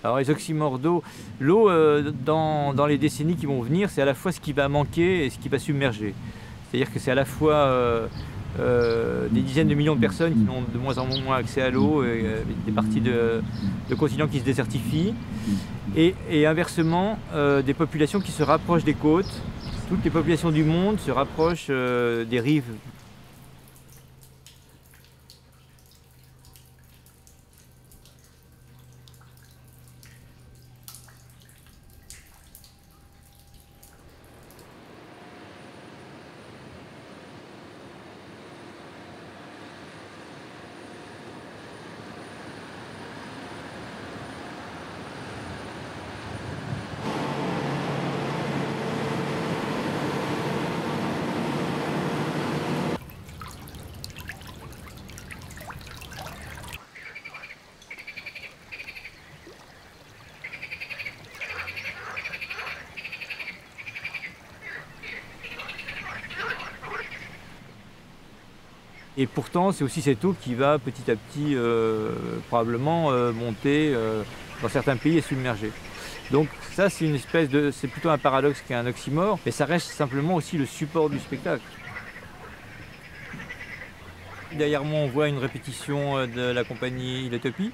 Alors les oxymores d'eau, l'eau dans les décennies qui vont venir, c'est à la fois ce qui va manquer et ce qui va submerger. C'est-à-dire que c'est à la fois des dizaines de millions de personnes qui ont de moins en moins accès à l'eau, et des parties de continents qui se désertifient, et inversement des populations qui se rapprochent des côtes. Toutes les populations du monde se rapprochent des rives. Et pourtant, c'est aussi cette eau qui va petit à petit probablement monter dans certains pays et submerger. Donc ça, c'est une espèce de, c'est plutôt un paradoxe qu'un oxymore, mais ça reste simplement aussi le support du spectacle. Derrière moi, on voit une répétition de la compagnie Ilotopie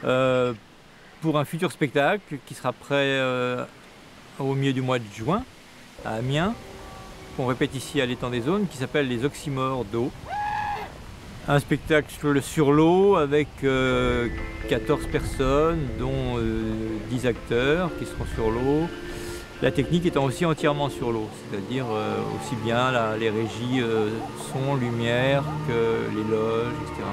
pour un futur spectacle qui sera prêt au milieu du mois de juin à Amiens, qu'on répète ici à l'étang des Aunes, qui s'appelle les oxymores d'eau. Un spectacle sur l'eau avec 14 personnes, dont 10 acteurs qui seront sur l'eau. La technique étant aussi entièrement sur l'eau, c'est-à-dire aussi bien les régies son, lumière que les loges, etc.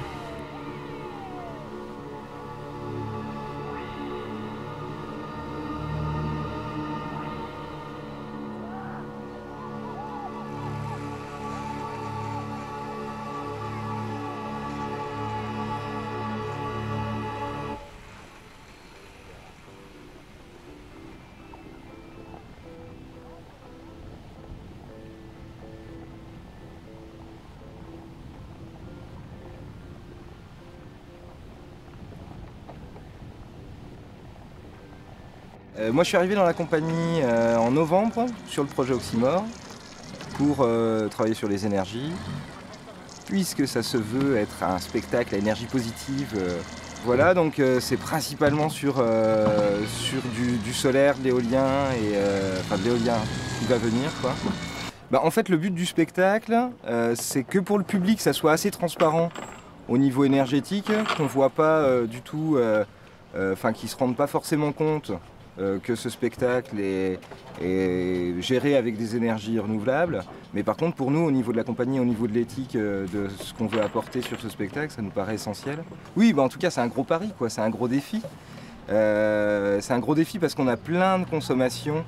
Moi je suis arrivé dans la compagnie en novembre sur le projet Oxymore pour travailler sur les énergies. Puisque ça se veut être un spectacle à énergie positive, voilà, donc c'est principalement sur du solaire, de l'éolien, enfin de l'éolien qui va venir, quoi. Bah, en fait le but du spectacle, c'est que pour le public ça soit assez transparent au niveau énergétique, qu'on ne voit pas du tout, enfin qu'ils ne se rendent pas forcément compte que ce spectacle est géré avec des énergies renouvelables. Mais par contre, pour nous, au niveau de la compagnie, au niveau de l'éthique, de ce qu'on veut apporter sur ce spectacle, ça nous paraît essentiel. Oui, bah en tout cas, c'est un gros pari, quoi. C'est un gros défi. C'est un gros défi parce qu'on a plein de consommations,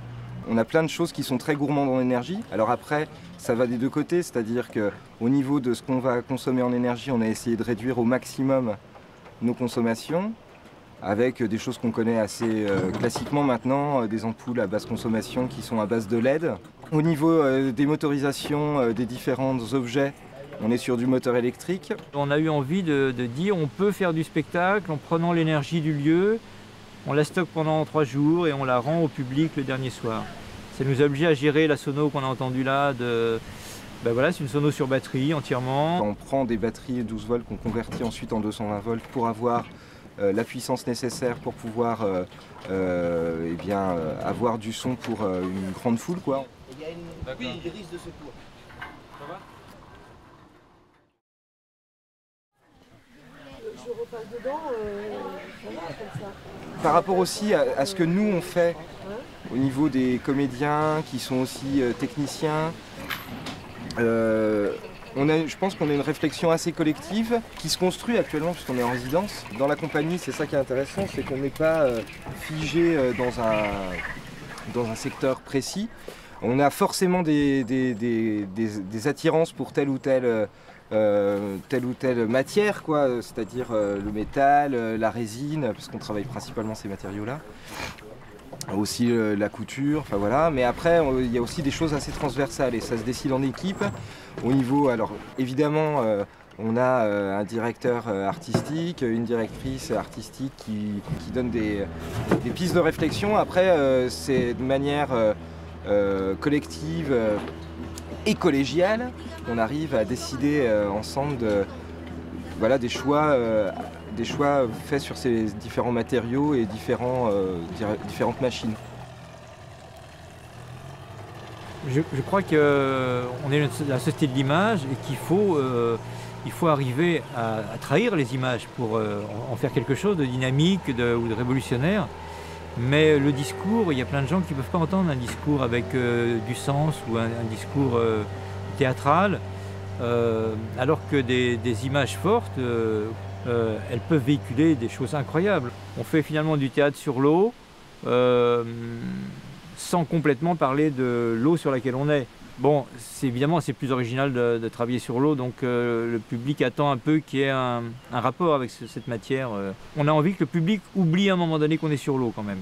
on a plein de choses qui sont très gourmandes en énergie. Alors après, ça va des deux côtés, c'est-à-dire qu'au niveau de ce qu'on va consommer en énergie, on a essayé de réduire au maximum nos consommations, avec des choses qu'on connaît assez classiquement maintenant, des ampoules à basse consommation qui sont à base de LED. Au niveau des motorisations des différents objets, on est sur du moteur électrique. On a eu envie de dire on peut faire du spectacle en prenant l'énergie du lieu, on la stocke pendant 3 jours et on la rend au public le dernier soir. Ça nous a obligé à gérer la sono qu'on a entendue là. Ben voilà, c'est une sono sur batterie entièrement. On prend des batteries 12 volts qu'on convertit ensuite en 220 volts pour avoir la puissance nécessaire pour pouvoir eh bien, avoir du son pour une grande foule, quoi. Il y a une grise de secours. Ça va ? Je repasse dedans, ça va comme ça. Par rapport aussi à ce que nous on fait au niveau des comédiens qui sont aussi techniciens, je pense qu'on a une réflexion assez collective qui se construit actuellement puisqu'on est en résidence. Dans la compagnie, c'est ça qui est intéressant, c'est qu'on n'est pas figé dans un secteur précis. On a forcément des attirances pour telle ou telle matière, quoi, c'est-à-dire le métal, la résine, parce qu'on travaille principalement ces matériaux-là. Aussi la couture, enfin voilà, mais après il y a aussi des choses assez transversales et ça se décide en équipe au niveau, alors évidemment On a un directeur artistique, une directrice artistique qui donne des pistes de réflexion. Après, c'est de manière collective et collégiale qu'on arrive à décider ensemble voilà, des choix faits sur ces différents matériaux et différentes machines. Je crois qu'on est la société de l'image et qu'il faut arriver à trahir les images pour en faire quelque chose de dynamique ou de révolutionnaire. Mais le discours, il y a plein de gens qui ne peuvent pas entendre un discours avec du sens ou un discours théâtral, alors que des images fortes, elles peuvent véhiculer des choses incroyables. On fait finalement du théâtre sur l'eau, sans complètement parler de l'eau sur laquelle on est. Bon, évidemment, c'est plus original de travailler sur l'eau, donc le public attend un peu qu'il y ait un rapport avec cette matière. On a envie que le public oublie à un moment donné qu'on est sur l'eau quand même.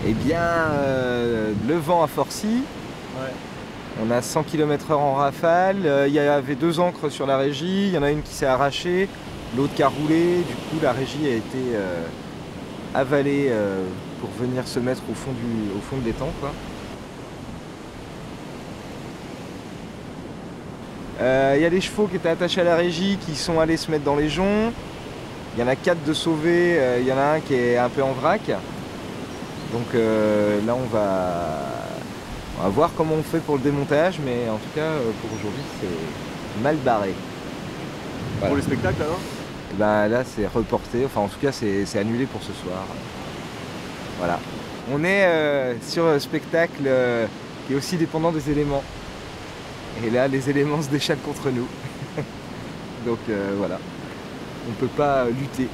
Eh bien, le vent a forci. Ouais. On a 100 km/h en rafale. Il y avait 2 ancres sur la régie. Il y en a une qui s'est arrachée, l'autre qui a roulé. Du coup, la régie a été avalée pour venir se mettre au fond de l'étang, quoi. Il y a les chevaux qui étaient attachés à la régie qui sont allés se mettre dans les joncs. Il y en a 4 de sauvés. Il y en a un qui est un peu en vrac. Donc là, on va voir comment on fait pour le démontage, mais en tout cas, pour aujourd'hui, c'est mal barré. Voilà. Pour les spectacles, alors? Ben, là, c'est reporté, enfin en tout cas, c'est annulé pour ce soir. Voilà. On est sur un spectacle qui est aussi dépendant des éléments. Et là, les éléments se déchaînent contre nous. Donc voilà, on ne peut pas lutter.